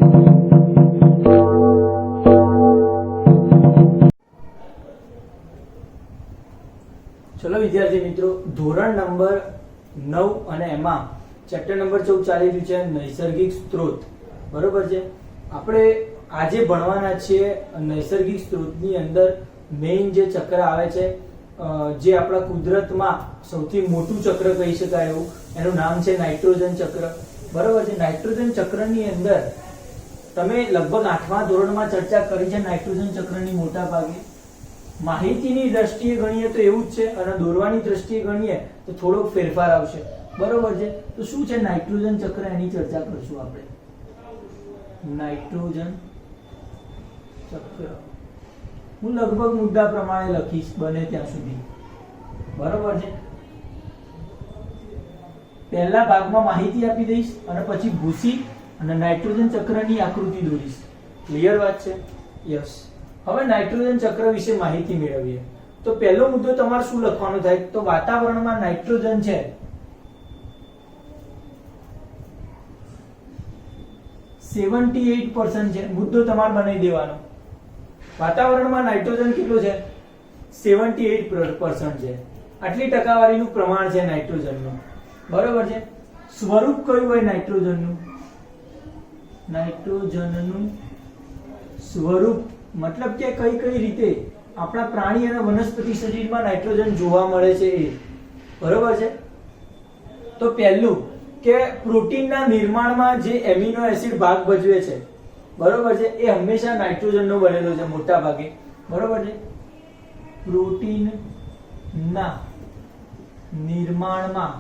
चलो विद्यार्थी मित्रों, धोरण नंबर 9 અને એમાં ચેપ્ટર નંબર 14 ચાલી રહ્યું છે નૈસર્ગિક સ્ત્રોત. બરોબર છે. આપણે આજે ભણવાના છીએ નૈસર્ગિક સ્ત્રોતની અંદર મેઇન જે ચક્ર આવે છે, જે આપણા કુદરતમાં સૌથી મોટું ચક્ર કહી શકાય એવું, એનું નામ છે નાઇટ્રોજન ચક્ર. બરોબર છે. નાઇટ્રોજન ચક્રની અંદર તમે લગભગ 8મા ધોરણમાં ચર્ચા કરી છે નાઇટ્રોજન ચક્રની મોટા ભાગે. માહિતીની દ્રષ્ટિએ ગણીએ તો એવું જ છે, અને દોરવાની દ્રષ્ટિએ ગણીએ તો થોડોક ફેરફાર આવશે. બરોબર છે. તો શું છે નાઇટ્રોજન ચક્ર, એની ચર્ચા કરશું આપણે. નાઇટ્રોજન ચક્ર હું લગભગ મુદ્દા પ્રમાણે લખીશ બને ત્યાં સુધી. બરોબર છે. પહેલા ભાગમાં માહિતી આપી દઈશ અને પછી ભૂસી અને નાઇટ્રોજન ચક્રની આકૃતિ દોરીશ. ક્લિયર વાત છે? યસ. હવે નાઇટ્રોજન ચક્ર વિશે માહિતી મેળવીએ. તો પહેલો મુદ્દો તમારે શું લખવાનો થાય? તો વાતાવરણમાં નાઇટ્રોજન છે ,78% છે. મુદ્દો તમારે બનાવી દેવાનો. વાતાવરણમાં નાઇટ્રોજન કેટલું છે? 78% છે. આટલી ટકાવારીનું પ્રમાણ છે નાઇટ્રોજનનું. બરોબર છે. સ્વરૂપ કયું હોય નાઇટ્રોજનનું? નાઇટ્રોજનનું સ્વરૂપ મતલબ કે કઈ કઈ રીતે આપણા પ્રાણી અને વનસ્પતિ શરીરમાં નાઇટ્રોજન જોવા મળે છે એ. બરોબર છે. તો પહેલું કે પ્રોટીનના નિર્માણમાં જે એમિનો એસિડ ભાગ ભજવે છે, બરોબર છે, એ હંમેશા નાઇટ્રોજનનો બનેલો છે મોટા ભાગે. બરોબર છે. પ્રોટીનના નિર્માણમાં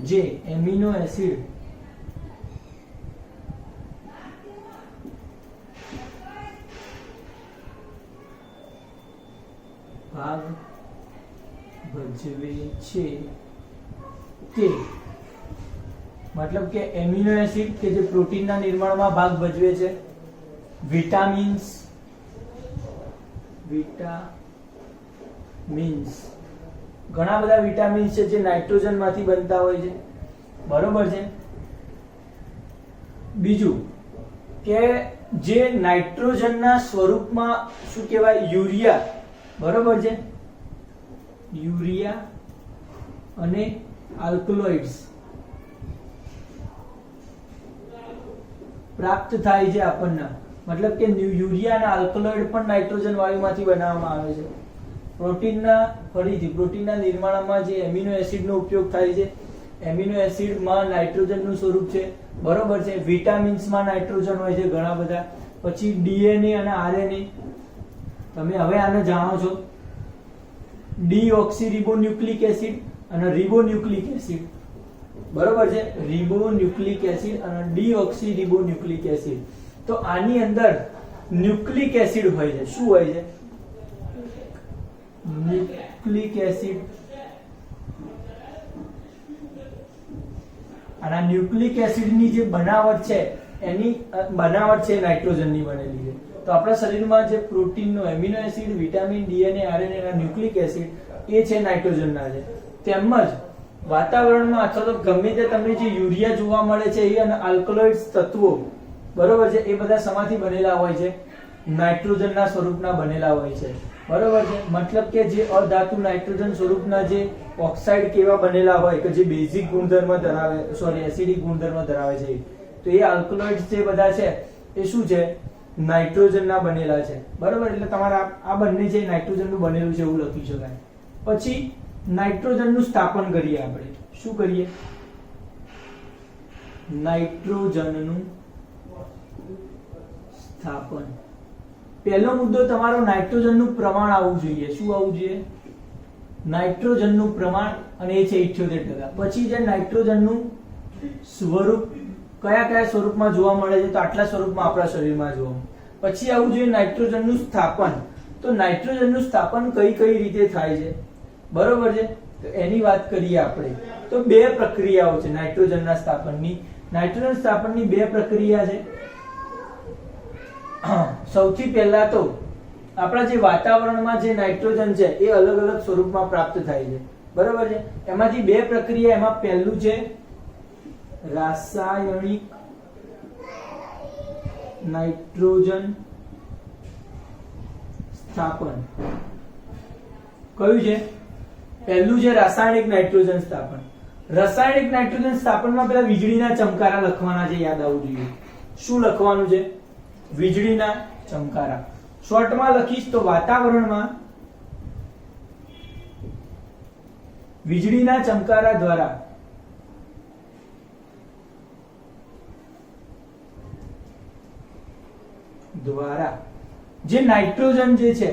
જે એમિનો એસિડ ભાગ ભજવે છે તે, મતલબ કે એમિનો એસિડ કે જે પ્રોટીનના નિર્માણમાં ભાગ ભજવે છે, વિટામિન્સ ઘણા બધા વિટામિન્સ છે જે નાઇટ્રોજન માંથી બનતા હોય છે. બરોબર છે. બીજું કે જે નાઇટ્રોજનના સ્વરૂપમાં શું કહેવાય? યુરિયા. બરોબર છે. યુરિયા અને આલ્કલોઇડ્સ પ્રાપ્ત થાય છે આપણને. મતલબ કે યુરિયા અને આલ્કલોઇડ પણ નાઇટ્રોજન વાયુમાંથી બનાવવામાં આવે છે. પ્રોટીનના નિર્માણમાં જે એમિનો એસિડનો ઉપયોગ થાય છે, એમિનો એસિડમાં નાઇટ્રોજનનું સ્વરૂપ છે. બરોબર છે. વિટામિન્સમાં નાઇટ્રોજન હોય છે ઘણા બધા. પછી ડીએનએ અને આરએનએ, તમે હવે આને જાણો છો. ડીઓક્સીરિબોન્યુક્લિક એસિડ અને રિબોન્યુક્લિક એસિડ. બરોબર છે. રિબોન્યુક્લિક એસિડ અને ડીઓક્સીરિબોન્યુક્લિક એસિડ. તો આની અંદર ન્યુક્લિક એસિડ હોય છે. શું હોય છે? Nucleic acid. અને ન્યુક્લિક એસિડની જે બનાવટ છે, એની બનાવટ છે નાઇટ્રોજનની બનેલી છે. તો આપણા શરીરમાં જે પ્રોટીનનો amino acid, vitamin, DNA, RNA અને ન્યુક્લિક એસિડ એ છે નાઇટ્રોજનના છે. તેમજ વાતાવરણમાં અથવા તો ગમે તે તમને જે યુરિયા જોવા મળે છે એ અને આલ્કલોઇડ્સ તત્વો, બરોબર છે, એ બધા શેમાંથી બનેલા હોય છે? નાઇટ્રોજનના સ્વરૂપના બનેલા હોય છે. બરોબર છે. મતલબ કે જે અધાતુ નાઇટ્રોજન સ્વરૂપના જે ઓક્સાઇડ કેવા બનેલા હોય કે જે બેઝિક ગુણધર્મ ધરાવે, એસિડિક ગુણધર્મ ધરાવે છે, તો એ આલ્કલોઇડ્સ જે બધા છે એ શું છે? નાઇટ્રોજનના બનેલા છે. બરોબર. એટલે તમારે આ બંને છે નાઇટ્રોજનનું બનેલું છે એવું લખી શકાય. પછી નાઇટ્રોજનનું સ્થાપન કરીએ આપણે. શું કરીએ? નાઇટ્રોજનનું સ્થાપન. પહેલો મુદ્દો તમારો નાઇટ્રોજનનું પ્રમાણ આવવું જોઈએ. શું આવવું જોઈએ? નાઇટ્રોજનનું પ્રમાણ, અને એ છે 78%. પછી જે નાઇટ્રોજનનું સ્વરૂપ, કયા કયા સ્વરૂપમાં જોવા મળે છે? તો આટલા સ્વરૂપમાં આપણા શરીરમાં જોવા મળે. પછી આવવું જોઈએ નાઇટ્રોજનનું સ્થાપન. તો નાઇટ્રોજનનું સ્થાપન કઈ કઈ રીતે થાય છે? બરોબર છે. તો એની વાત કરીએ આપણે. તો બે પ્રક્રિયાઓ છે નાઇટ્રોજનના સ્થાપનની. નાઇટ્રોજન સ્થાપનની બે પ્રક્રિયા છે. સૌથી પહેલા તો આપણા જે વાતાવરણમાં જે નાઇટ્રોજન છે એ અલગ અલગ સ્વરૂપમાં પ્રાપ્ત થાય છે. બરોબર છે. એમાંથી બે પ્રક્રિયા, એમાં પહેલું છે રાસાયણિક નાઇટ્રોજન સ્થાપન કયું છે? પહેલું છે રાસાયણિક નાઇટ્રોજન સ્થાપન. રાસાયણિક નાઇટ્રોજન સ્થાપનમાં પેલા વીજળીના ચમકારા લખવાના છે, યાદ આવવું જોઈએ. શું લખવાનું છે? વીજળીના ચમકારા. શોર્ટમાં લખીશ તો વાતાવરણમાં વીજળીના ચમકારા દ્વારા જે નાઇટ્રોજન જે છે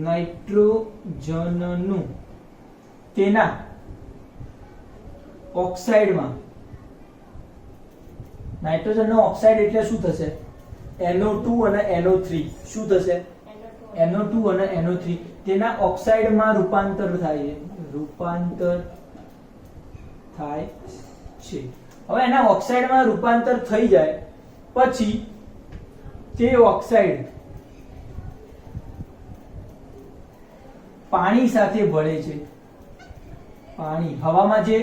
નાઇટ્રોજનનું તેના ઓક્સાઇડમાં, નાઇટ્રોજનનો ઓક્સાઇડ એટલે શું થશે? NO2 અને NO3. શું થશે? NO2 અને NO3 તેના ઓક્સાઇડમાં રૂપાંતર થાય છે. હવે એના ઓક્સાઇડમાં રૂપાંતર થઈ જાય પછી તે ઓક્સાઇડ પાણી સાથે ભળે છે. પાણી હવામાં જે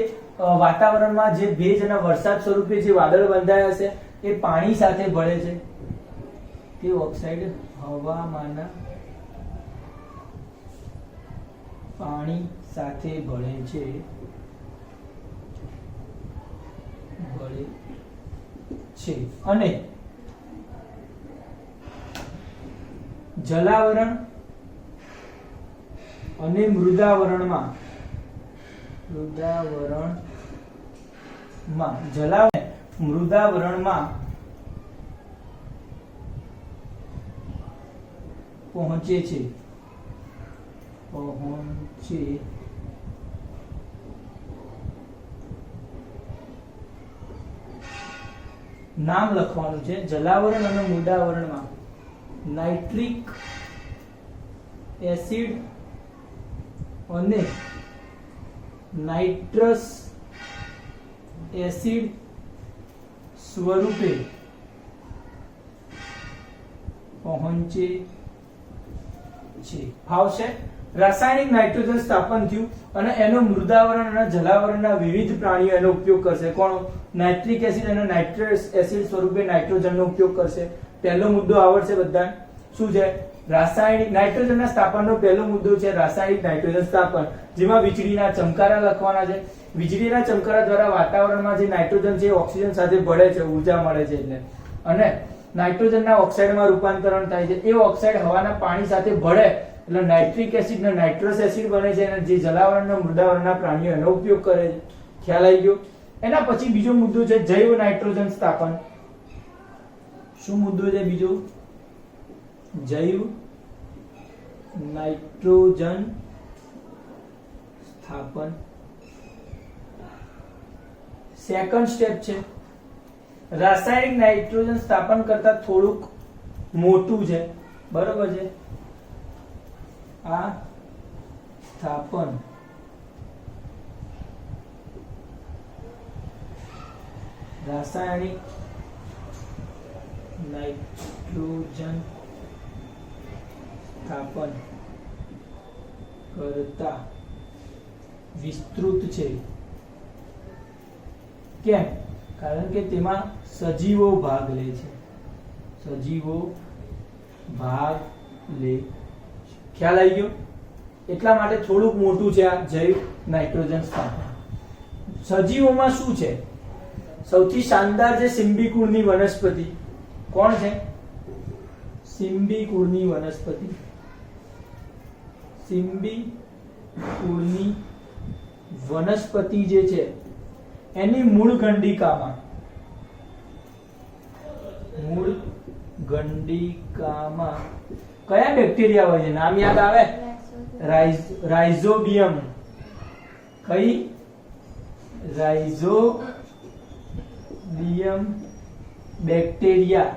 વાતાવરણમાં જે ભેજ અને વરસાદ સ્વરૂપે જે વાદળ બંધાયા છે એ પાણી સાથે ભળે છે. તે ઓક્સાઇડ હવામાંના પાણી સાથે ભળે છે. અને જલાવરણ અને મૃદાવરણમાં પહોંચે છે. નામ લખવાનું છે. જલાવરણ અને મૃદાવરણમાં નાઇટ્રિક એસિડ અને નાઇટ્રસ એસિડ સ્વરૂપે પહોંચે છે. ફાવશે? રાસાયણિક નાઇટ્રોજન સ્થાપન થયું અને એનો મૃદાવરણ અને જલાવરણના વિવિધ પ્રાણીઓ એનો ઉપયોગ કરશે. કોણ? નાઇટ્રિક એસિડ અને નાઇટ્રસ એસિડ સ્વરૂપે નાઇટ્રોજનનો ઉપયોગ કરશે. પહેલો મુદ્દો આવડશે બધાને. શું છે? રાસાયણિક નાઇટ્રોજનના સ્થાપનનો પહેલો મુદ્દો છે રાસાયણિક નાઇટ્રોજન સ્થાપન, જેમાં વીજળીના ચમકારા લખવાના છે. વીજળીના ચમકારા દ્વારા વાતાવરણમાં જે નાઇટ્રોજન છે ઓક્સિજન સાથે ભળે છે, ઉર્જા મળે છે એટલે, અને નાઇટ્રોજનના ઓક્સાઇડમાં રૂપાંતરણ થાય છે. એ ઓક્સાઇડ હવાના પાણી સાથે ભળે એટલે નાઇટ્રિક એસિડ અને નાઇટ્રસ એસિડ બને છે, અને જે જલાવરણ અને મૃદાવરણના પ્રાણીઓ એનો ઉપયોગ કરે છે. ખ્યાલ આવી ગયો? એના પછી બીજો મુદ્દો છે જૈવ નાઇટ્રોજન સ્થાપન. શું મુદ્દો છે બીજો? જૈવ નાઇટ્રોજન સ્થાપન. સેકન્ડ સ્ટેપ છે. રાસાયણિક નાઇટ્રોજન સ્થાપન કરતા થોડુંક મોટું છે, બરોબર છે. આ સ્થાપન રાસાયણિક નાઇટ્રોજન સ્થાપન કરતા વિસ્તૃત છે. કેમ? કારણ કે તેમાં સજીવો ભાગ લે છે. ખ્યાલ આવી ગયો? એટલા માટે થોડુંક મોટું છે આ જૈવ નાઇટ્રોજન સ્થાપન. સજીવોમાં શું છે? સૌથી શાનદાર છે સિમ્બી કુળની વનસ્પતિ. કોણ છે? સિમ્બી કુળની વનસ્પતિ. સિમ્બી કુળની વનસ્પતિ જે છે એની મૂળ ગંડિકામાં કયા બેક્ટેરિયા હોય છે? નામ યાદ આવે? રાઇઝોબિયમ. કઈ? Rhizobium bacteria.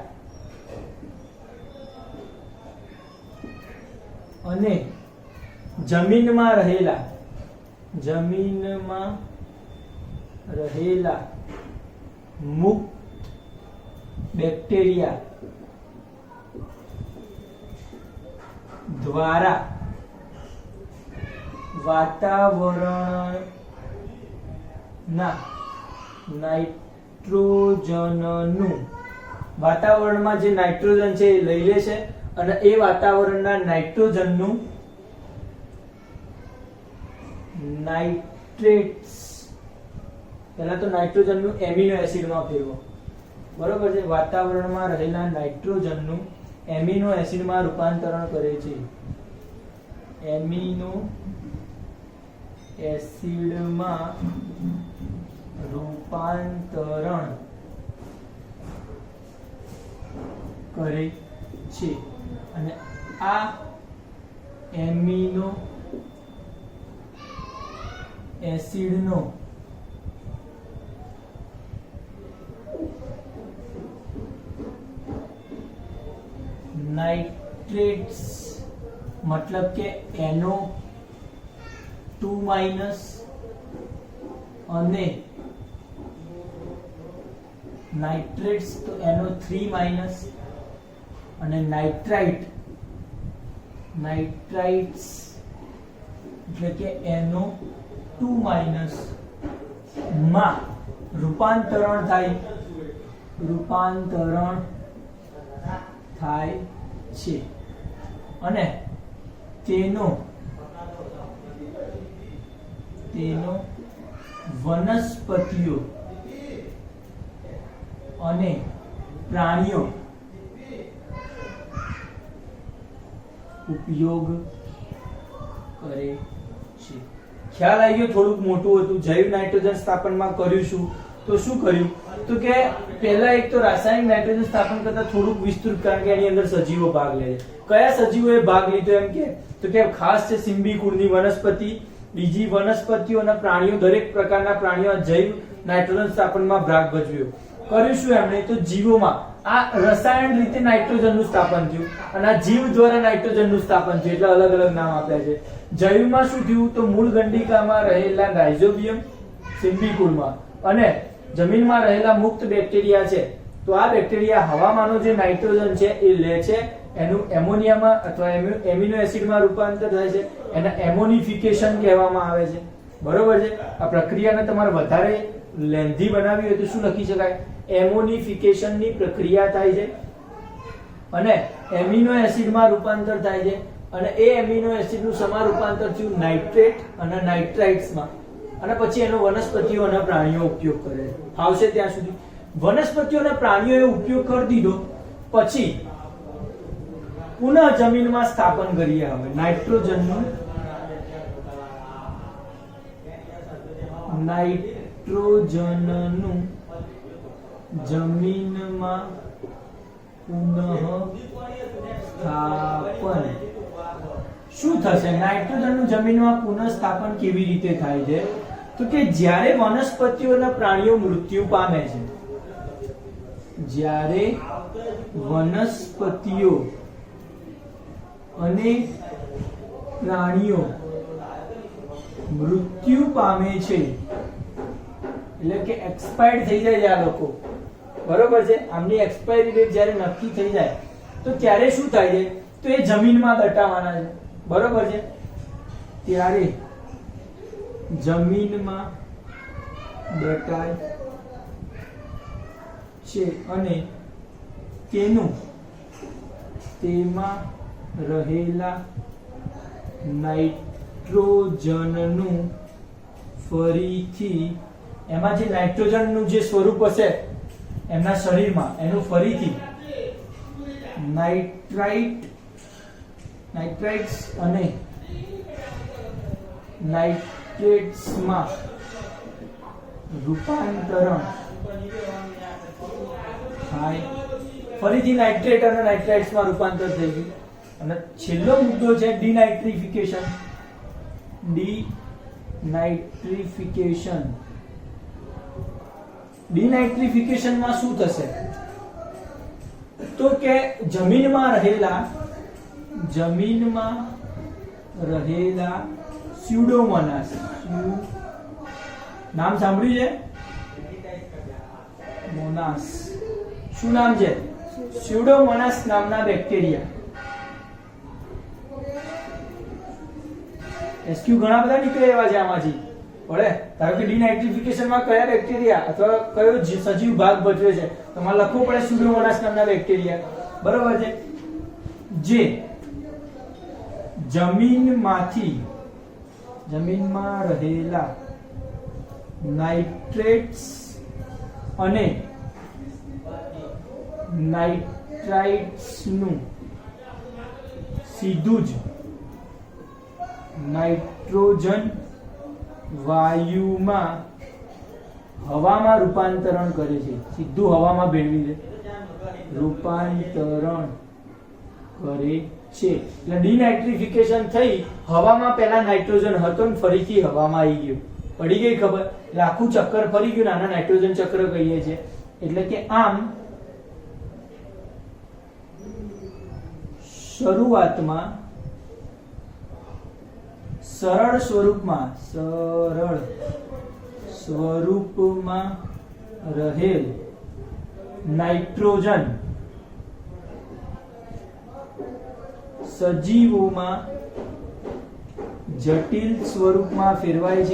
અને જમીનમાં રહેલા મુક્ત બેક્ટેરિયા દ્વારા વાતાવરણના નાઇટ્રોજનનું વાતાવરણમાં જે નાઇટ્રોજન છે એ લઈ લે છે અને એ વાતાવરણના નાઇટ્રોજનનું નાઇટ્રેટ્સ, પહેલા તો નાઇટ્રોજનનું એમિનો એસિડમાં ફેરવો, બરોબર છે, વાતાવરણમાં રહેલા નાઇટ્રોજનનું એમિનો એસિડમાં રૂપાંતરણ કરે છે, એમિનો એસિડમાં રૂપાંતરણ કરે છે અને આ એમિનો એસિડનો નાઇટ્રેટ્સ मतलब કે NO2- અને નાઇટ્રેટ્સ તો NO3- અને નાઇટ્રાઇટ્સ એટલે કે NO2- માં રૂપાંતરણ થાય છે અને તેનો વનસ્પતિઓ અને પ્રાણીઓ ઉપયોગ કરે છે. ખ્યાલ આવી ગયો? થોડુંક મોટું હતું. જૈવ નાઇટ્રોજન સ્થાપનમાં કર્યું શું? તો શું કર્યું? તો કે પહેલા એક તો રાસાયણિક નાઇટ્રોજન સ્થાપન કરતા થોડુંક વિસ્તૃત, કારણ કે એની અંદર સજીવો ભાગ લે છે. કયા સજીવોએ ભાગ લીધો એમ કે તો કે ખાસ છે સિમ્બી કુળની વનસ્પતિ, બીજી વનસ્પતિઓ અને પ્રાણીઓ, દરેક પ્રકારના પ્રાણીઓ જૈવ નાઇટ્રોજન સ્થાપનમાં ભાગ ભજવ્યો. કર્યું શું એમણે? તો જીવોમાં આ રસાયણ રીતે નાઇટ્રોજનનું સ્થાપન થયું અને આ જીવ દ્વારા નાઇટ્રોજનનું સ્થાપન થયું, એટલે અલગ અલગ નામ આપ્યા છે. જૈવમાં શું થયું? તો મૂળ ગંડિકામાં રહેલા રાઇઝોબિયમ સિમ્બિકુલમાં અને જમીનમાં રહેલા મુક્ત બેક્ટેરિયા છે. તો આ બેક્ટેરિયા હવામાંનો જે નાઇટ્રોજન છે એ લે છે, એનું એમોનિયામાં અથવા એમિનો એસિડમાં રૂપાંતર થાય છે, એને એમોનિફિકેશન કહેવામાં આવે છે. બરોબર છે? આ પ્રક્રિયાને તમારે વધારે લેન્ધી બનાવી હોય તો શું લખી શકાય? એમોનિફિકેશનની પ્રક્રિયા થાય છે અને એમિનો એસિડમાં રૂપાંતર થાય છે અને એ એમિનો એસિડનું સમા રૂપાંતર થયું નાઇટ્રેટ અને નાઇટ્રાઇટ્સમાં અને પછી એનો વનસ્પતિઓ અને પ્રાણીઓ ઉપયોગ કરે છે. આવશે ત્યાં સુધી? વનસ્પતિઓ અને પ્રાણીઓએ ઉપયોગ કરી દીધો પછી પુનઃ જમીનમાં સ્થાપન કરીએ. હવે નાઇટ્રોજનનું જમીનમાં પુનઃ સ્થાપન શું થશે? નાઇટ્રોજનનું જમીનમાં પુનઃ સ્થાપન કેવી રીતે થાય છે? તો કે જ્યારે વનસ્પતિઓ અને પ્રાણીઓ મૃત્યુ પામે છે, જ્યારે વનસ્પતિઓ અને પ્રાણીઓ મૃત્યુ પામે છે, એટલે કે એક્સપાયર્ડ થઈ જાય છે આ લોકો, બરોબર છે? આમની એક્સપાયરી ડેટ જ્યારે નક્કી થઈ જાય તો ત્યારે શું થાય છે? તો એ જમીનમાં દટાવાના છે, બરોબર છે? ત્યારે જમીનમાં દટાય છે અને તેમાં રહેલા નાઇટ્રોજનનું ફરીથી, એમાં જે નાઇટ્રોજનનું જે સ્વરૂપ હશે એમના શરીરમાં, એનું ફરીથી નાઇટ્રાઇટ્સ અને નાઇટ્રેટ્સમાં રૂપાંતરણ થાય. ફરીથી નાઇટ્રેટ અને નાઇટ્રાઇટ્સમાં રૂપાંતર થઈ ગયું. અને છેલ્લો મુદ્દો છે ડિનાઇટ્રિફિકેશન. ડિનાઇટ્રિફિકેશનમાં શું થશે? તો કે જમીનમાં રહેલા સ્યુડોમોનાસ, નામ સાંભળ્યું છે? મોનાસ. શું નામ છે? સ્યુડોમોનાસ નામના બેક્ટેરિયા. એસક્યુ ઘણા બધા નીકળે એવા છે આમાંથી. પડે. ધારો કે ડિનાઇટ્રિફિકેશન માં કયા બેક્ટેરિયા અથવા કયો સજીવ ભાગ ભજવે છે, તમારે લખવું પડે સ્યુડોમોનાસ નામના બેક્ટેરિયા, બરોબર છે, જે જમીનમાં રહેલા નાઇટ્રેટ્સ અને નાઇટ્રાઇટ્સ નું સીધું જ નાઇટ્રોજન વાયુમાં હવામાં રૂપાંતરણ કરે છે. સીધું હવામાં ભેળવી દે, રૂપાંતરણ કરે છે. એટલે ડિનાઇટ્રિફિકેશન થઈ, હવામાં પહેલા નાઇટ્રોજન હતો ને ફરીથી હવામાં આવી ગયું. પડી ગઈ ખબર? એટલે આખું ચક્કર ફરી ગયું, આના નાઇટ્રોજન ચક્ર કહીએ છીએ. એટલે કે આમ શરૂઆતમાં સરળ સ્વરૂપમાં રહેલ નાઇટ્રોજન સજીવોમાં જટિલ સ્વરૂપમાં ફેરવાય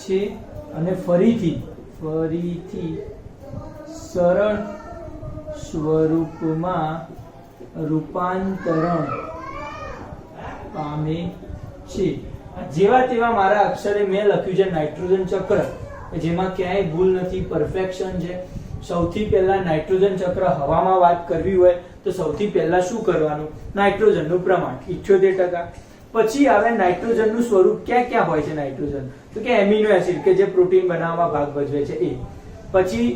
છે અને ફરીથી સરળ સ્વરૂપમાં રૂપાંતરણ પામે છે. જેવા તેવા મારા અક્ષરે મેં લખ્યું છે નાઇટ્રોજન ચક્ર, જેમાં ક્યાંય ભૂલ નથી, પરફેક્શન છે. સૌથી પહેલા નાઇટ્રોજન ચક્ર હવામાં વાત કરવી હોય તો સૌથી પહેલા શું કરવાનું? નાઇટ્રોજનનું પ્રમાણ 78%. પછી આવે નાઇટ્રોજનનું સ્વરૂપ. ક્યાં ક્યાં હોય છે નાઇટ્રોજન? તો કે એમિનો એસિડ કે જે પ્રોટીન બનાવવામાં ભાગ ભજવે છે એ. પછી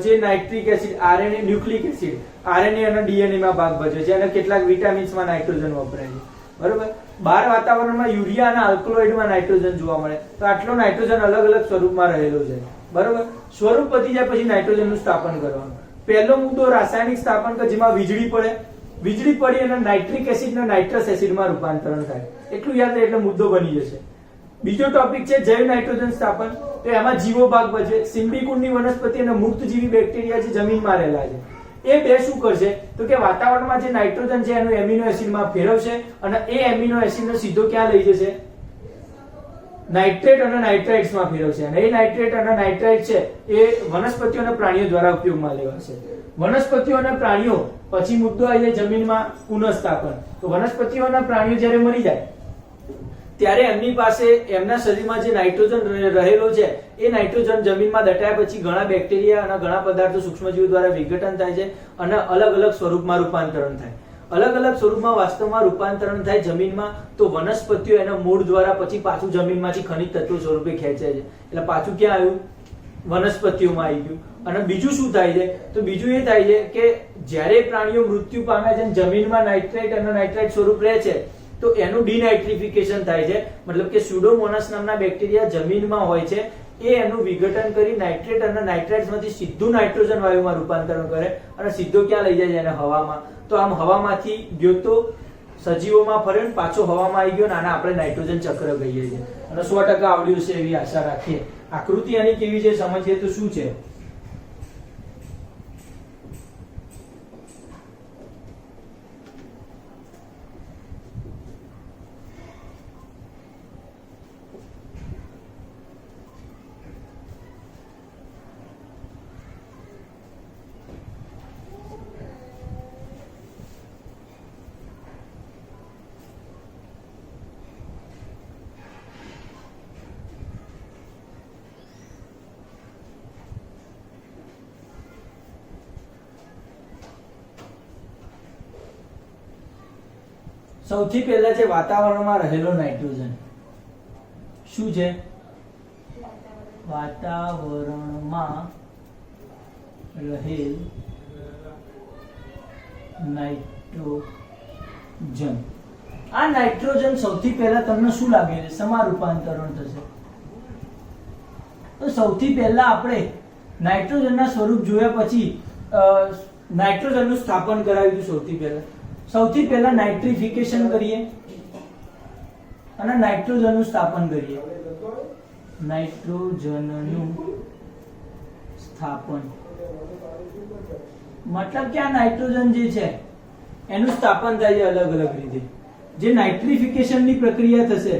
જે nitric acid, RNA, nucleic acid, RNA અને ડીએનએ માં ભાગ ભજવે છે, અને કેટલાક વિટામિન્સમાં નાઇટ્રોજન વપરાય છે, બરોબર. બહાર વાતાવરણમાં યુરિયા અને આલ્કલોઇડમાં નાઇટ્રોજન જોવા મળે. તો આટલો નાઇટ્રોજન અલગ અલગ સ્વરૂપમાં રહેલો છે, બરોબર. સ્વરૂપ પતી જાય પછી નાઇટ્રોજનનું સ્થાપન કરવાનું. પહેલો મુદ્દો રાસાયણિક સ્થાપન, કે જેમાં વીજળી પડે, વીજળી પડી અને નાઇટ્રિક એસિડ અને નાઇટ્રસ એસિડમાં રૂપાંતરણ થાય. એટલું યાદ રહે એટલે મુદ્દો બની જશે. બીજો ટોપિક છે જૈવ નાઇટ્રોજન સ્થાપન. તો એમાં જીવો ભાગ ભજવે. સિમ્બિકુળની વનસ્પતિ અને મુક્તજીવી બેક્ટેરિયા જે જમીનમાં રહેલા છે એ બે શું કરશે? તો કે વાતાવરણમાં જે નાઇટ્રોજન છે એનું એમિનો એસિડમાં ફેરવશે અને એ એમિનો એસિડને સીધો ક્યાં લઈ જશે? નાઇટ્રેટ અને નાઇટ્રાઇટ્સમાં ફેરવશે. અને એ નાઇટ્રેટ અને નાઇટ્રાઇટ છે એ વનસ્પતિઓ અને પ્રાણીઓ દ્વારા ઉપયોગમાં લેવાશે. વનસ્પતિઓ અને પ્રાણીઓ, પછી મુદ્દો આવી જાય જમીનમાં પુનઃસ્થાપન. તો વનસ્પતિઓ અને પ્રાણીઓ જ્યારે મરી જાય ત્યારે એમની પાસે એમના શરીરમાં જે નાઇટ્રોજન રહેલો છે એ નાઇટ્રોજન જમીનમાં દટાયા પછી ઘણા બેક્ટેરિયા અને ઘણા પદાર્થો સૂક્ષ્મજીવો દ્વારા વિઘટન થાય છે અને અલગ અલગ સ્વરૂપમાં રૂપાંતરણ થાય. અલગ અલગ સ્વરૂપમાં વાસ્તવમાં રૂપાંતરણ થાય જમીનમાં, તો વનસ્પતિઓ એના મૂળ દ્વારા પછી પાછું જમીનમાંથી ખનિજ તત્વો સ્વરૂપે ખેંચાય છે. એટલે પાછું ક્યાં આવ્યું? વનસ્પતિઓમાં આવી ગયું. અને બીજું શું થાય છે? તો બીજું એ થાય છે કે જ્યારે પ્રાણીઓ મૃત્યુ પામે છે જમીનમાં નાઇટ્રેટ અને નાઇટ્રાઇટ સ્વરૂપ રહે છે તો એનું ડિનાઇટ્રિફિકેશન થાય છે. મતલબ કે સ્યુડોમોનાસ નામના બેક્ટેરિયા જમીનમાં હોય છે, એ એનું વિઘટન કરી નાઇટ્રેટ અને નાઇટ્રાઇટ્સમાંથી સીધું નાઇટ્રોજન વાયુમાં રૂપાંતરણ કરે અને સીધો ક્યાં લઈ જાય છે? એને હવામાં. તો આમ હવામાંથી ગયો તો સજીવોમાં ફર્યો, પાછો હવામાં આવી ગયો, અને આને આપણે નાઇટ્રોજન ચક્ર કહીએ છીએ. અને 100% આવડ્યું છે એવી આશા રાખીએ. આકૃતિ આની કેવી છે સમજીએ તો શું છે? સૌથી પહેલા છે વાતાવરણમાં રહેલો નાઇટ્રોજન. શું છે? વાતાવરણમાં રહેલ નાઇટ્રોજન. આ નાઇટ્રોજન સૌથી પહેલા તમને શું લાગે છે? શેમાં રૂપાંતરણ થશે? તો સૌથી પહેલા આપણે નાઇટ્રોજનના સ્વરૂપ જોયા પછી નાઇટ્રોજનનું સ્થાપન કરાવ્યું. સૌથી પહેલા નાઇટ્રિફિકેશન કરીએ અને નાઇટ્રોજનનું સ્થાપન કરીએ. નાઇટ્રોજનનું સ્થાપન મતલબ કે આ નાઇટ્રોજન જે છે એનું સ્થાપન થાય છે અલગ અલગ રીતે. જે નાઇટ્રિફિકેશનની પ્રક્રિયા થશે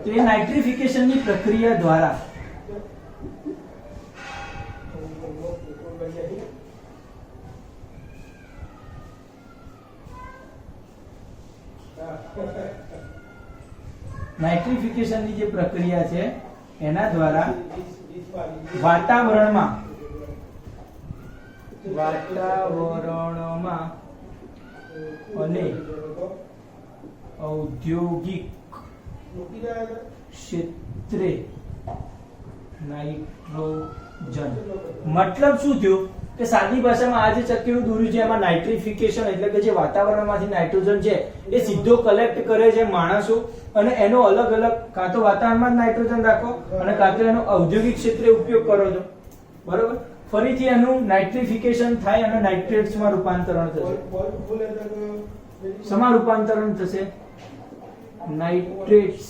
તો એ નાઇટ્રિફિકેશનની પ્રક્રિયા દ્વારા નાઇટ્રિફિકેશનની જે પ્રક્રિયા છે એના દ્વારા વાતાવરણમાં અને ઔદ્યોગિક ક્ષેત્રે નાઇટ્રોજન, મતલબ શું થયું કે સાદી ભાષામાં આ જે ચક્કીનું દોર્યું છે એમાં નાઇટ્રિફિકેશન એટલે કે જે વાતાવરણમાંથી નાઇટ્રોજન છે એ સીધો કલેક્ટ કરે છે માણસો અને એનો અલગ અલગ કાં તો વાતાવરણમાં નાઇટ્રોજન રાખો અને કાં તો એનો ઔદ્યોગિક ક્ષેત્રે ઉપયોગ કરો છો, બરોબર. ફરીથી એનું નાઇટ્રિફિકેશન થાય અને નાઇટ્રેટ્સમાં રૂપાંતરણ થશે. શેમાં રૂપાંતરણ થશે? નાઇટ્રેટ્સ,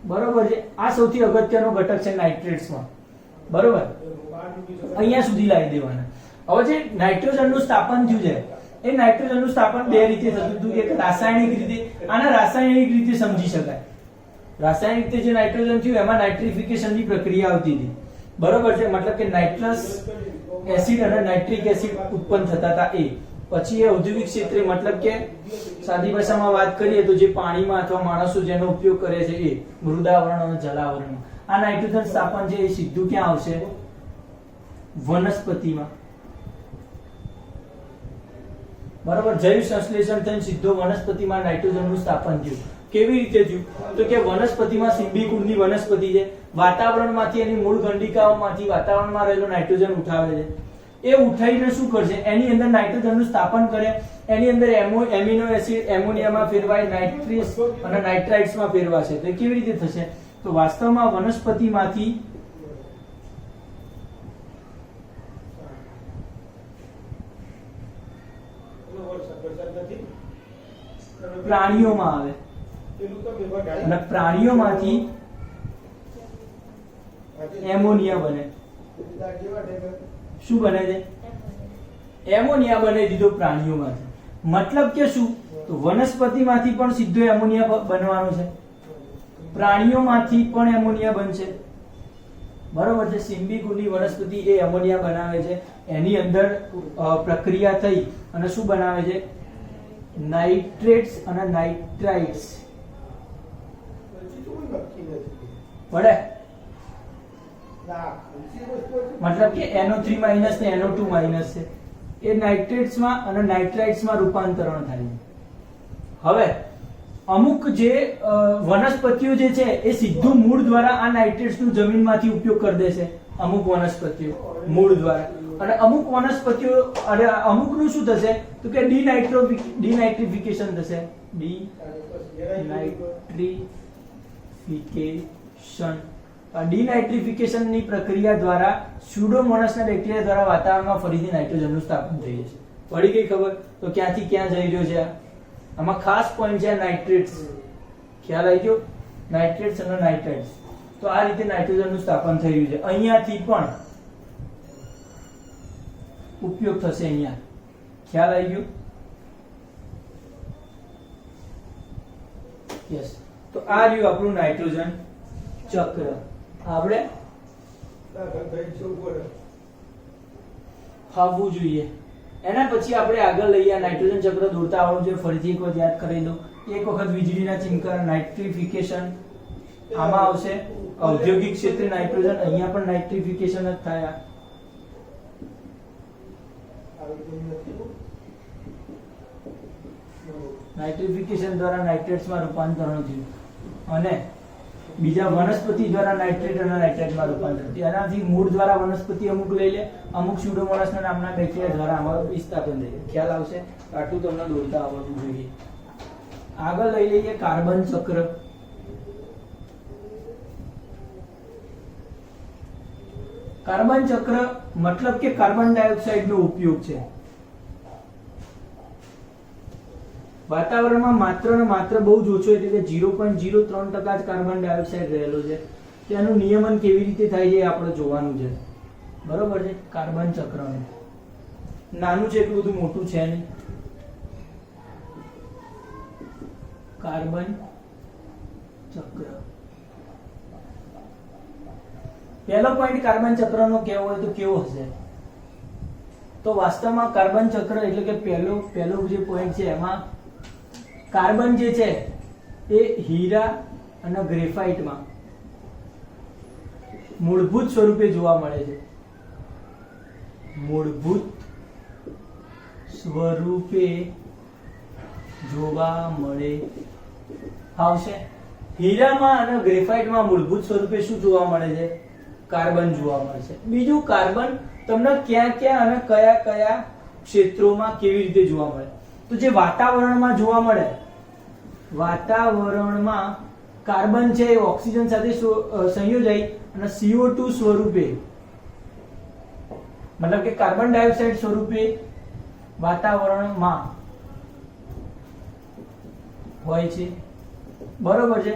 બરોબર છે. આ સૌથી અગત્યનો ઘટક છે નાઇટ્રેટ્સમાં, બરોબર. અહીંયા સુધી લાવી દેવાના. હવે જે નાઇટ્રોજનનું સ્થાપન થયું છે એ નાઇટ્રોજનનું સ્થાપન બે રીતે થતું હતું. એક રાસાયણિક રીતે, આના રાસાયણિક રીતે સમજી શકાય. રાસાયણિક રીતે જે નાઇટ્રોજન થયું એમાં નાઇટ્રિફિકેશનની પ્રક્રિયા આવતી હતી, બરોબર છે. મતલબ કે નાઇટ્રસ એસિડ અને નાઇટ્રિક એસિડ ઉત્પન્ન થતા હતા. એ પછી એ ઔદ્યોગિક ક્ષેત્રે, મતલબ કે સાદી ભાષામાં વાત કરીએ તો જે પાણીમાં અથવા માણસો જેનો ઉપયોગ કરે છે એ મૃદાવરણ અને જલાવરણ, આ નાઇટ્રોજન સ્થાપન છે એ સીધું ક્યાં આવશે? વનસ્પતિમાં, બરોબર. જૈવ સંશ્લેષણ થઈને સીધો વનસ્પતિમાં નાઇટ્રોજનનું સ્થાપન થયું. કેવી રીતે થયું? તો કે વનસ્પતિમાં સિમ્બિકુળની વનસ્પતિ છે, વાતાવરણમાંથી એની મૂળ ગંડિકાઓમાંથી વાતાવરણમાં રહેલો નાઇટ્રોજન ઉઠાવે છે. એ ઉઠાઈને શું કરશે? એની અંદર નાઇટ્રોજનનું સ્થાપન કરે. એની અંદર એમિનો એસિડ એમોનિયામાં ફેરવાય, નાઇટ્રિસ અને નાઇટ્રાઇટ્સમાં ફેરવાશે. તો કેવી રીતે થશે? તો વાસ્તવમાં વનસ્પતિમાંથી પ્રાણીઓમાં આવે અને પ્રાણીઓમાંથી એમોનિયા બને. શું બને છે? એમોનિયા બને દીધો પ્રાણીઓમાંથી. મતલબ કે શું? તો વનસ્પતિમાંથી પણ સીધો એમોનિયા બનવાનો છે, પ્રાણીઓમાંથી પણ એમોનિયા બનશે, બરોબર છે. સિમ્બિકુળની વનસ્પતિ એ એમોનિયા બનાવે છે. એની અંદર પ્રક્રિયા થઈ અને શું બનાવે છે? નાઇટ્રેટ્સ અને નાઇટ્રાઇટ્સ પડે. મતલબ કે NO3 માઇનસ ને NO2 માઇનસ છે એ નાઇટ્રેટ્સમાં અને નાઇટ્રાઇટ્સમાં રૂપાંતરણ થાય છે. હવે અમુક જે વનસ્પતિઓ જે છે એ સીધું મૂળ દ્વારા આ નાઇટ્રેટ્સનું જમીનમાંથી ઉપયોગ કરી દેશે. અમુક વનસ્પતિઓ મૂળ દ્વારા, અને અમુક વનસ્પતિઓ અને અમુકનું શું થશે? તો કે ડિનાઇટ્રિફિકેશન થશે. ડિનાઇટ્રિફિકેશન, ડિનાઇટ્રિફિકેશનની પ્રક્રિયા દ્વારા સ્યુડોમોનાસના બેક્ટેરિયા દ્વારા વાતાવરણમાં ફરીથી નાઇટ્રોજનનું સ્થાપન થઈ જશે. પડી ગઈ ખબર? તો ક્યાંથી ક્યાં જઈ રહ્યો છે? આમાં ખાસ પોઈન્ટ છે નાઇટ્રેટ્સ. ખ્યાલ આવી ગયો? નાઇટ્રેટ્સ અને નાઇટ્રાઇટ્સ. તો આ રીતે નાઇટ્રોજનનું સ્થાપન થઈ રહ્યું છે. અહીંયાથી પણ ઉપયોગ થશે. અહીંયા ખ્યાલ આવી ગયો? યસ. તો આ રહ્યું આપણું નાઇટ્રોજન ચક્ર. આપણે ફાવવું જોઈએ. એના પછી આપણે આગળ લઈએ. નાઇટ્રોજન ચક્ર દોરતા આવડવું જોઈએ. ફરીથી એક વખત યાદ કરી દો. એક વખત વીજળીના ચિમકાર, નાઇટ્રિફિકેશન આમાં આવશે. ઔદ્યોગિક ક્ષેત્રે નાઇટ્રોજન, અહીંયા પણ નાઇટ્રિફિકેશન જ થાય. નાઇટ્રિફિકેશન દ્વારા નાઇટ્રેટ્સમાં રૂપાંતરણ થયું અને બીજા વનસ્પતિ દ્વારા નાઇટ્રેટ અને નાઇટ્રાઇટમાં રૂપાંતર થયું. એનાથી મૂળ દ્વારા વનસ્પતિ અમુક લઈ લે, અમુક સ્યુડોમોનાસના નામના બેક્ટેરિયા દ્વારા આમાં વિસ્થાપન થાય. ખ્યાલ આવશે? આટલું તમને દોરતા આવડવું જોઈએ. આગળ લઈ લઈએ કાર્બન ચક્ર. કાર્બન ચક્ર મતલબ કે કાર્બન ડાયોક્સાઇડ નો ઉપયોગ છે. વાતાવરણમાં માત્ર ને માત્ર બહુ જ ઓછો એટલે કે 0.03% જ કાર્બન ડાયોક્સાઇડ રહેલો છે. તેનું નિયમન કેવી રીતે થાય છે આપણે જોવાનું છે, બરોબર છે. કાર્બન ચક્રનું નાનું છે એટલું બધું મોટું છે નહીં. કાર્બન ચક્ર. પહેલો પોઈન્ટ કાર્બન ચક્રનો કેવો હોય તો કેવો હશે? તો વાસ્તવમાં કાર્બન ચક્ર એટલે કે પહેલો જે પોઈન્ટ છે એમાં કાર્બન જે છે એ હીરા અને ગ્રેફાઇટમાં મૂળભૂત સ્વરૂપે જોવા મળે છે. મૂળભૂત સ્વરૂપે જોવા મળે આવશે. હીરામાં અને ગ્રેફાઇટમાં મૂળભૂત સ્વરૂપે શું જોવા મળે છે? કાર્બન જોવા મળે છે. બીજું, કાર્બન તમને ક્યાં ક્યાં અને કયા કયા ક્ષેત્રોમાં કેવી રીતે જોવા મળે? તો જે વાતાવરણમાં જોવા મળે, વાતાવરણમાં કાર્બન છે એ ઓક્સિજન સાથે સંયોજાઈ અને CO2 સ્વરૂપે, મતલબ કે કાર્બન ડાયોક્સાઇડ સ્વરૂપે વાતાવરણમાં હોય છે. બરોબર છે.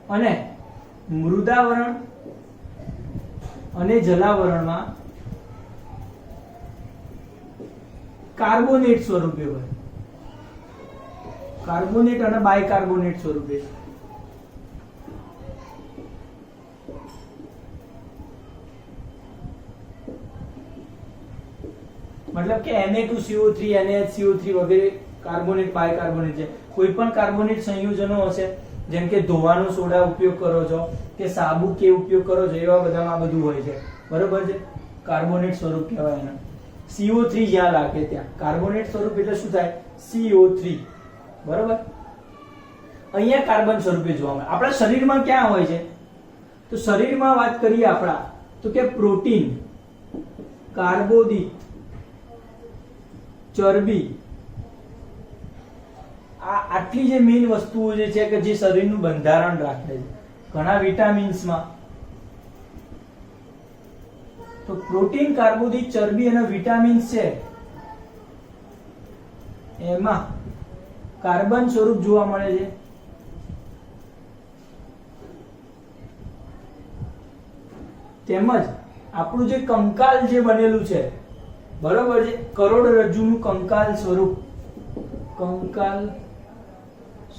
અને મૃદાવરણ અને જલાવરણમાં કાર્બોનેટ સ્વરૂપે હોય. કાર્બોનેટ અને બાયકાર્બોનેટ સ્વરૂપે. મતલબ કે Na2CO3 NaHCO3 વગેરે કાર્બોનેટ બાયકાર્બોનેટ છે. કોઈ પણ કાર્બોનેટ સંયોજનો હશે, જેમ કે ધોવાનો સોડા ઉપયોગ કરો છો કે સાબુ કે ઉપયોગ કરો છો, એવા બધામાં આ બધું હોય છે. બરોબર છે. કાર્બોનેટ સ્વરૂપ કહેવાય એને. CO3 જ્યાં લાગે ત્યાં કાર્બોનેટ સ્વરૂપ એટલે શું થાય? CO3. બરોબર. અહીંયા કાર્બન સ્વરૂપે જોવા મળે. આપણા શરીરમાં ક્યાં હોય છે? તો શરીરમાં વાત કરીએ આપણા તો કે પ્રોટીન, કાર્બોદિત, ચરબી, આટલી જે મેઇન વસ્તુઓ જે છે કે જે શરીરનું બંધારણ રાખે છે. ઘણા વિટામિન્સમાં તો પ્રોટીન, કાર્બોદિત, ચરબી અને વિટામિન્સ છે એમાં કાર્બન સ્વરૂપ જોવા મળે છે. તેમજ આપણું જે કંકાલ જે બનેલું છે, બરોબર છે, કરોડરજ્જુનું કંકાલ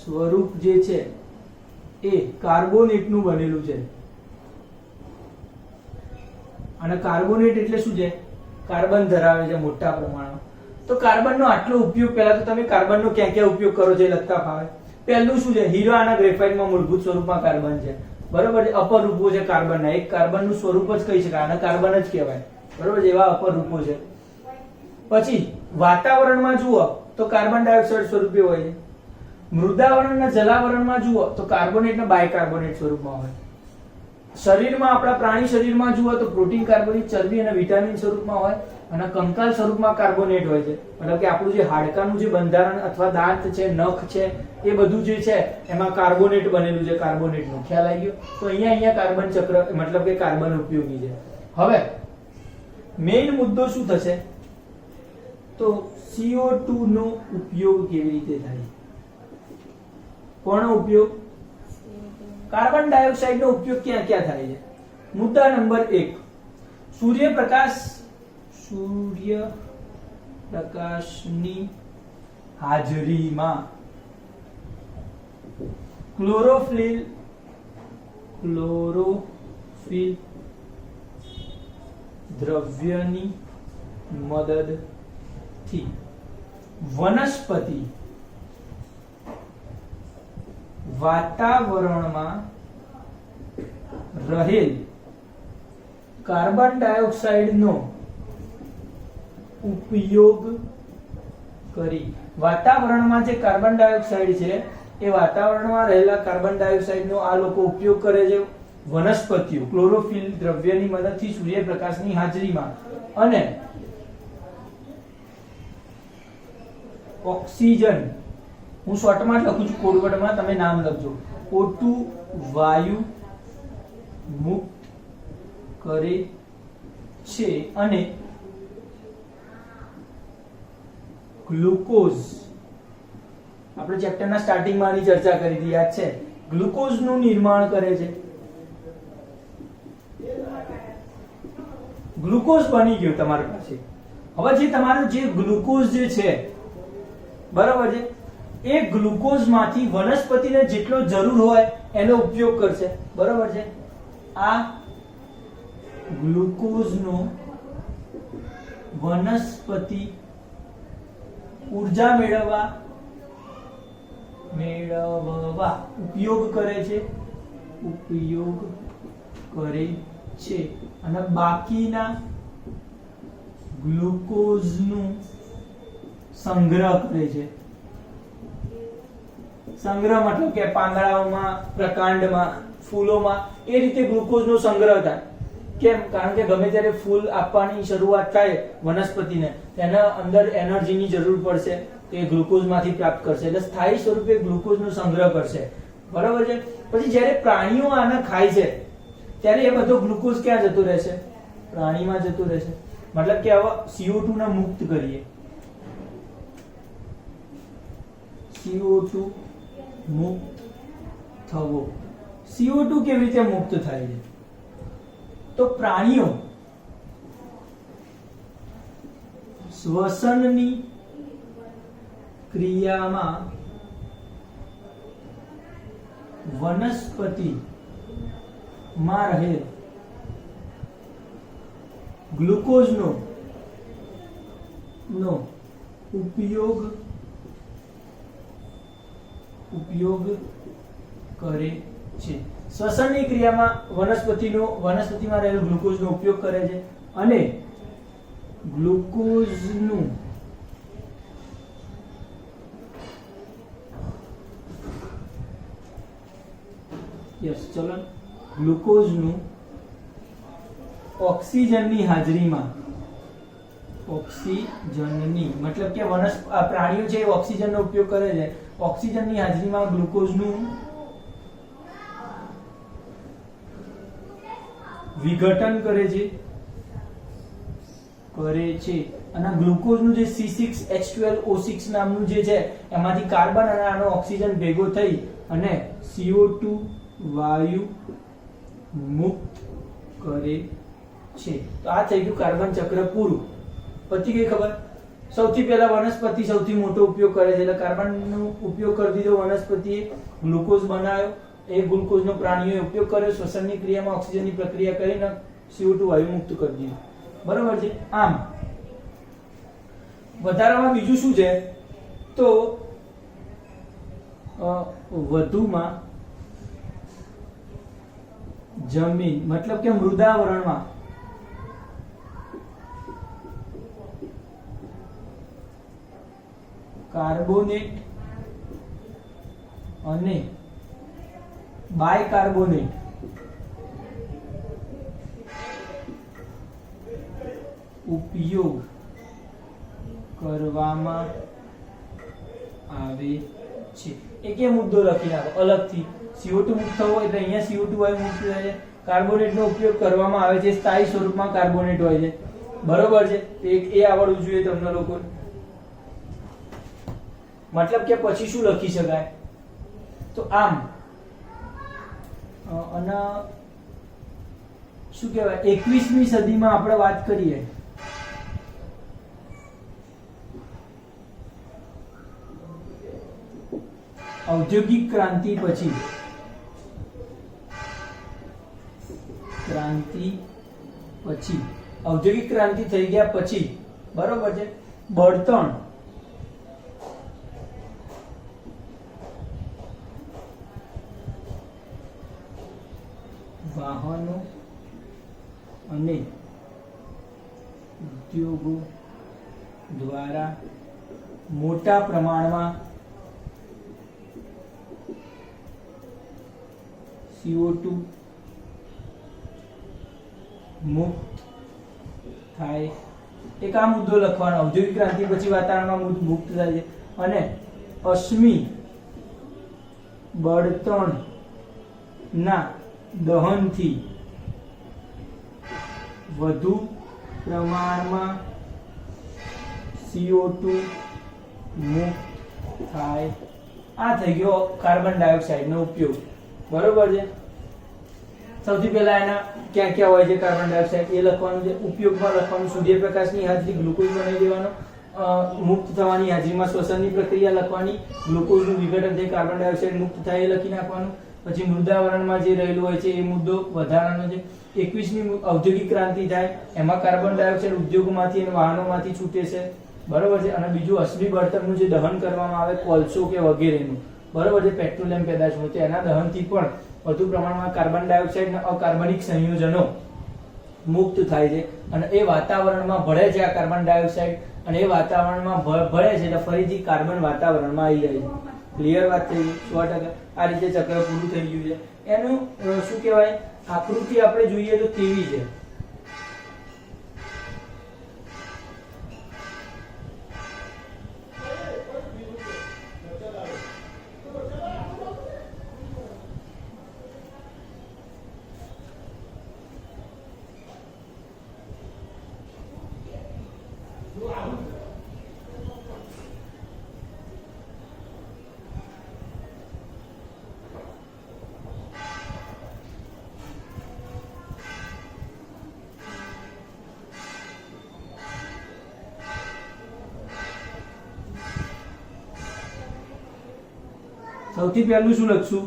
સ્વરૂપ જે છે એ કાર્બોનેટનું બનેલું છે. અને કાર્બોનેટ એટલે શું છે? કાર્બન ધરાવે છે મોટા પ્રમાણમાં. તો કાર્બનનો આટલો ઉપયોગ, પહેલા તો તમે કાર્બનનો ક્યાં ક્યાં ઉપયોગ કરો છો એ લખતા ફાવે. પહેલું શું છે? હીરા અને ગ્રેફાઇટમાં મૂળભૂત સ્વરૂપમાં કાર્બન છે. બરોબર છે. અપર રૂપો છે કાર્બનના. એક કાર્બનનું સ્વરૂપ જ કહી શકાય, અને કાર્બન જ કહેવાય. બરોબર છે. એવા અપર રૂપો છે. પછી વાતાવરણમાં જુઓ તો કાર્બન ડાયોક્સાઇડ સ્વરૂપે હોય છે. મૃદાવરણ અને જલાવરણમાં જુઓ તો કાર્બોનેટ અને બાયકાર્બોનેટ સ્વરૂપમાં હોય. શરીરમાં, આપણા પ્રાણી શરીરમાં જુઓ તો પ્રોટીન, કાર્બોદિત, ચરબી અને વિટામિન સ્વરૂપમાં હોય. અને કંકાલ સ્વરૂપમાં કાર્બોનેટ હોય છે. મતલબ કે આપણું જે હાડકાનું જે બંધારણ અથવા દાંત છે, નખ છે, એ બધું જે છે એમાં કાર્બોનેટ બનેલું છે. કાર્બોનેટનું ખ્યાલ આવી ગયો. તો અહીંયા કાર્બન ચક્ર મતલબ કે કાર્બન ઉપયોગી છે. હવે મેઇન મુદ્દો શું થશે? તો CO2 નો ઉપયોગ કેવી રીતે થાય? કોનો ઉપયોગ? કાર્બન ડાયોક્સાઇડ નો ઉપયોગ ક્યાં ક્યાં થાય છે? મુદ્દા નંબર 1, સૂર્યપ્રકાશની હાજરીમાં ક્લોરોફિલ દ્રવ્યની મદદથી વનસ્પતિ વાતાવરણમાં રહેલ કાર્બન ડાયોક્સાઇડનો ઉપયોગ કરી, વાતાવરણમાં જે કાર્બન ડાયોક્સાઇડ છે એ વાતાવરણમાં રહેલા કાર્બન ડાયોક્સાઇડનો આ લોકો ઉપયોગ કરે છે વનસ્પતિઓ ક્લોરોફિલ દ્રવ્યની મદદથી સૂર્યપ્રકાશની હાજરીમાં. અને ઓક્સિજન, હું શોર્ટમાં લખું છું, કોડવર્ડમાં તમે નામ લખજો, O2 વાયુ મુક્ત કરે છે અને ગ્લુકોઝ, આપણે ચેપ્ટરના સ્ટાર્ટિંગમાં આની ચર્ચા કરી હતી, યાદ છે? ગ્લુકોઝનું નિર્માણ કરે છે. ગ્લુકોઝ બની ગયું તમારી પાસે. હવે જે તમારો જે ગ્લુકોઝ જે છે બરાબર છે, એ ગ્લુકોઝ માંથી વનસ્પતિને જેટલો જરૂર હોય એનો ઉપયોગ કરશે, બરાબર છે. આ ગ્લુકોઝનો વનસ્પતિ ઉર્જા મેળવવા ઉપયોગ કરે છે અને બાકીના ગ્લુકોઝનું સંગ્રહ કરે છે. સંગ્રહ મતલબ કે પાંદડાઓમાં, પ્રકાંડમાં, ફૂલોમાં એ રીતે ગ્લુકોઝનો સંગ્રહ થાય. કેમ? કારણ કે ગમે ત્યારે ફૂલ આપવાની શરૂઆત થાય વનસ્પતિને, તેના અંદર એનર્જીની જરૂર પડશે, તો એ ગ્લુકોઝમાંથી પ્રાપ્ત કરશે, એટલે સ્થાયી સ્વરૂપે ગ્લુકોઝનો સંગ્રહ કરશે, બરાબર છે. પછી જ્યારે પ્રાણીઓ આને ખાય છે ત્યારે એ બધો ગ્લુકોઝ ક્યાં જતો રહેશે? પ્રાણીમાં જતો રહેશે. મતલબ કે હવે CO2 ને મુક્ત કરીએ. CO2 મુક્ત થવો. CO2 કેવી રીતે મુક્ત થાય છે? તો પ્રાણીઓ શ્વસનની ક્રિયામાં વનસ્પતિમાં રહેલ ગ્લુકોઝનો ઉપયોગ કરે છે. શ્વસનની ક્રિયામાં વનસ્પતિમાં રહેલ ગ્લુકોઝનો ઉપયોગ કરે છે અને ગ્લુકોઝનું ગ્લુકોઝનું ઓક્સિજનની હાજરીમાં, ઓક્સિજનની મતલબ કે પ્રાણીઓ છે એ ઓક્સિજનનો ઉપયોગ કરે છે, ઓક્સિજનની હાજરીમાં ગ્લુકોઝનું વિઘટન કરે છે અને ગ્લુકોઝનું જે C6H12O6 નામનું જે છે એમાંથી કાર્બન અને આનો ઓક્સિજન ભેગો થઈ અને CO2 વાયુ મુક્ત કરે છે. તો આ થઈ ગયું કાર્બન ચક્ર પૂરું. પછી કઈ ખબર? સૌથી પહેલા વનસ્પતિ સૌથી મોટો ઉપયોગ કરે છે, એટલે કાર્બનનો ઉપયોગ કરી દીધો વનસ્પતિએ, ગ્લુકોઝ બનાવ્યો, એ ગ્લુકોઝનો પ્રાણીઓએ ઉપયોગ કર્યો, શ્વસનની ક્રિયામાં ઓક્સિજનની પ્રક્રિયા કરીને CO2 વાયુ મુક્ત કરી દીધું, બરાબર છે. આમ વધારામાં બીજું શું છે? તો વધુમાં જમીન મતલબ કે મૃદાવરણમાં કાર્બોનેટ અને બાયકાર્બોનેટ ઉપયોગ કરવામાં આવે છે. એક એ મુદ્દો લખી નાખો અલગથી. CO2 મુક્ત થવો એટલે અહીંયા CO2 વાયુ મુક્ત થાય છે. કાર્બોનેટનો ઉપયોગ કરવામાં આવે છે, સ્થાયી સ્વરૂપમાં કાર્બોનેટ હોય છે, બરોબર છે. એક એ આવડવું જોઈએ તમને લોકોને. મતલબ કે પછી શું લખી શકાય? તો આમ અને શું કહેવાય 21મી સદીમાં આપણે વાત કરીએ ઔદ્યોગિક ક્રાંતિ પછી ઔદ્યોગિક ક્રાંતિ થઈ ગયા પછી, બરોબર છે, બળતણ વાહનો અને ઉદ્યોગો દ્વારા મોટા પ્રમાણમાં CO2 મુક્ત થાય. એક આ મુદ્દો લખવાનો. ઔદ્યોગિક ક્રાંતિ પછી વાતાવરણમાં મુક્ત થાય છે અને અશ્મિ બળતણના દહનથી વધુ પ્રમાણમાં CO2 મુક્ત થાય. આ થઈ ગયો કાર્બન ડાયોક્સાઇડ નો ઉપયોગ, બરોબર છે. સૌથી પહેલા એના ક્યાં ક્યાં હોય છે કાર્બન ડાયોક્સાઇડ એ લખવાનું છે, ઉપયોગમાં લખવાનું, સૂર્યપ્રકાશની હાજરી ગ્લુકોઝ બનાવી દેવાનો, મુક્ત થવાની હાજરીમાં શ્વસનની પ્રક્રિયા લખવાની, ગ્લુકોઝનું વિઘટન થઈ કાર્બન ડાયોક્સાઇડ મુક્ત થાય એ લખી નાખવાનું, પછી મૃદાવરણમાં જે રહેલું હોય છે એ મુદ્દો વધારાનો છે, 21મી ઔદ્યોગિક ક્રાંતિ થાય એમાં કાર્બન ડાયોક્સાઇડ ઉદ્યોગોમાંથી અને વાહનોમાંથી છૂટે છે, બરોબર છે, અને બીજું અશ્મિ બળતણનું જે દહન કરવામાં આવે કોલસો કે વગેરેનું, બરોબર છે, પેટ્રોલિયમ પેદાશો તો એના દહનથી પણ વધુ પ્રમાણમાં કાર્બન ડાયોક્સાઇડ અને અકાર્બનિક સંયોજનો મુક્ત થાય છે અને એ વાતાવરણમાં ભળે છે આ કાર્બન ડાયોક્સાઇડ અને એ વાતાવરણમાં ભળે છે એટલે ફરીથી કાર્બન વાતાવરણમાં આવી જાય છે. ક્લિયર વાત થઈ ગઈ? 100%. આ રીતે ચક્ર પૂરું થઈ ગયું છે. એનું શું કહેવાય, આકૃતિ આપણે જોઈએ તો કેવી છે, સૌથી પહેલું શું લખશું,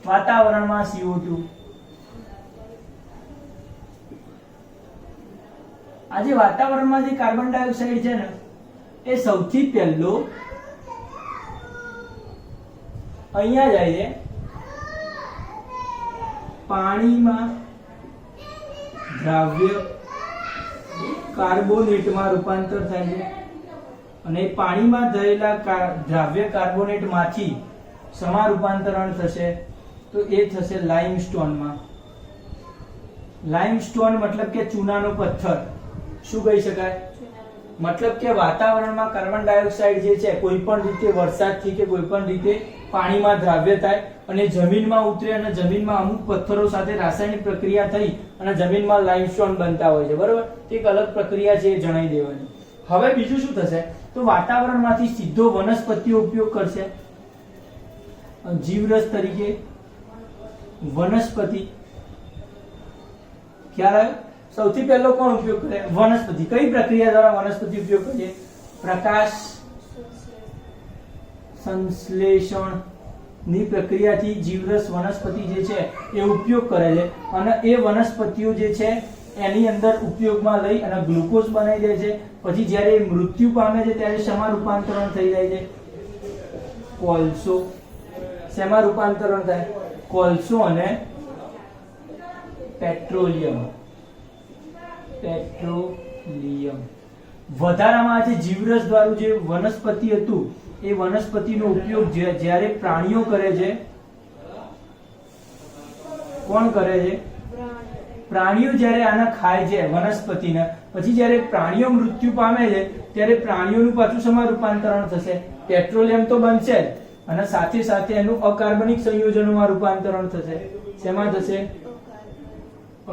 વાતાવરણમાં CO2. આ જે વાતાવરણમાં જે કાર્બન ડાયોક્સાઇડ છે ને એ સૌથી પહેલો અહીંયા જાય છે, પાણીમાં દ્રાવ્ય કાર્બોનેટમાં રૂપાંતર થાય છે અને પાણીમાં થયેલા દ્રાવ્ય કાર્બોનેટમાંથી શેમાં રૂપાંતરણ થશે તો એ થશે લાઇમસ્ટોનમાં. લાઇમસ્ટોન મતલબ કે ચૂનાનો પથ્થર. શું કહી શકાય, મતલબ કે વાતાવરણમાં કાર્બન ડાયોક્સાઇડ જે છે કોઈ પણ રીતે વરસાદથી કે કોઈ પણ રીતે પાણીમાં દ્રાવ્ય થાય અને જમીનમાં ઉતરે અને જમીનમાં અમુક પથ્થરો સાથે રાસાયણિક પ્રક્રિયા થઈ અને જમીનમાં લાઇમસ્ટોન બનતા હોય છે, બરોબર, એક અલગ પ્રક્રિયા છે એ જણાવી દેવાની. હવે બીજું શું થશે તો વાતાવરણમાંથી સીધો વનસ્પતિઓ ઉપયોગ કરશે જીવરસ તરીકે. વનસ્પતિ ખ્યાલ આવ્યો? સૌથી પહેલો કોણ ઉપયોગ કરે, વનસ્પતિ. કઈ પ્રક્રિયા દ્વારા વનસ્પતિ ઉપયોગ કરે, પ્રકાશ સંશ્લેષણ ની પ્રક્રિયાથી જીવરસ વનસ્પતિ જે છે એ ઉપયોગ કરે છે અને એ વનસ્પતિઓ જે છે એની અંદર ઉપયોગમાં લઈ અને ગ્લુકોઝ બનાવી દે છે. પછી જ્યારે મૃત્યુ પામે છે ત્યારે શેમાં રૂપાંતરણ થઈ જાય છે, કોલસો. શેમાં રૂપાંતરણ થાય, કોલસો અને પેટ્રોલિયમ. વધારામાં જે જીવરસ દ્વારા જે વનસ્પતિ હતું એ વનસ્પતિનો ઉપયોગ જ્યારે પ્રાણીઓ કરે છે, કોણ કરે છે, પ્રાણીઓ જ્યારે આને ખાય છે વનસ્પતિને, પછી જ્યારે પ્રાણીઓ મૃત્યુ પામે છે ત્યારે પ્રાણીઓનું પાછું શેમાં રૂપાંતરણ થશે, પેટ્રોલિયમ તો બનશે જ અને સાથે સાથે એનું અકાર્બનિક સંયોજનોમાં રૂપાંતરણ થશે. શેમાં થશે,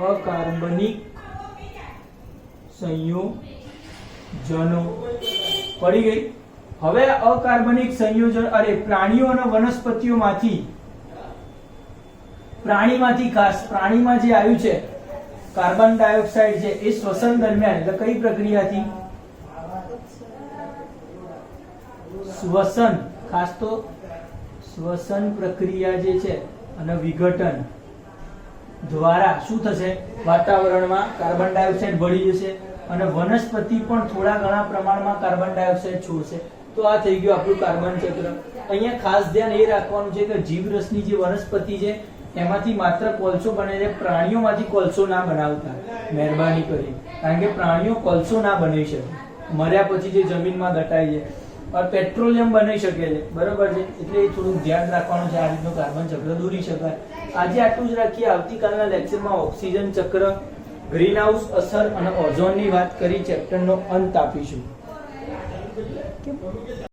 અકાર્બનિક સંયોજનો. પડી ગઈ? હવે અકાર્બનિક સંયોજન પ્રાણીઓ અને વનસ્પતિઓમાંથી ખાસ પ્રાણીમાં જે આવ્યું છે કાર્બન ડાયોક્સાઇડ છે એ શ્વસન દરમિયાન એટલે કઈ પ્રક્રિયાથી, શ્વસન, ખાસ તો શ્વસન પ્રક્રિયા જે છે અને વિઘટન દ્વારા શું થશે, વાતાવરણમાં કાર્બન ડાયોક્સાઇડ ભળી જશે અને વનસ્પતિ પણ થોડા ઘણા પ્રમાણમાં કાર્બન ડાયોક્સાઇડ છોડશે. તો આ થઈ ગયું આપણું કાર્બન ચક્ર. અહીંયા ખાસ ધ્યાન એ રાખવાનું છે કે જીવરસની જે વનસ્પતિ છે એમાંથી માત્ર કોલસો બને છે, પ્રાણીઓમાંથી કોલસો ના બનાવતા મહેરબાની કરી, કારણ કે પ્રાણીઓ કોલસો ના બનાવી શકે, મર્યા પછી જે જમીનમાં દટાય છે. પેટ્રોલિયમ બની શકે છે, બરોબર છે, એટલે એ થોડું ધ્યાન રાખવાનું છે, આ રીતનું કાર્બન ચક્ર દોરી શકાય. આજે આટલું જ રાખીએ. આવતીકાલના લેક્ચરમાં ઓક્સિજન ચક્ર, ગ્રીન હાઉસ અસર અને ઓઝોનની વાત કરી ચેપ્ટરનો અંત આપીશું.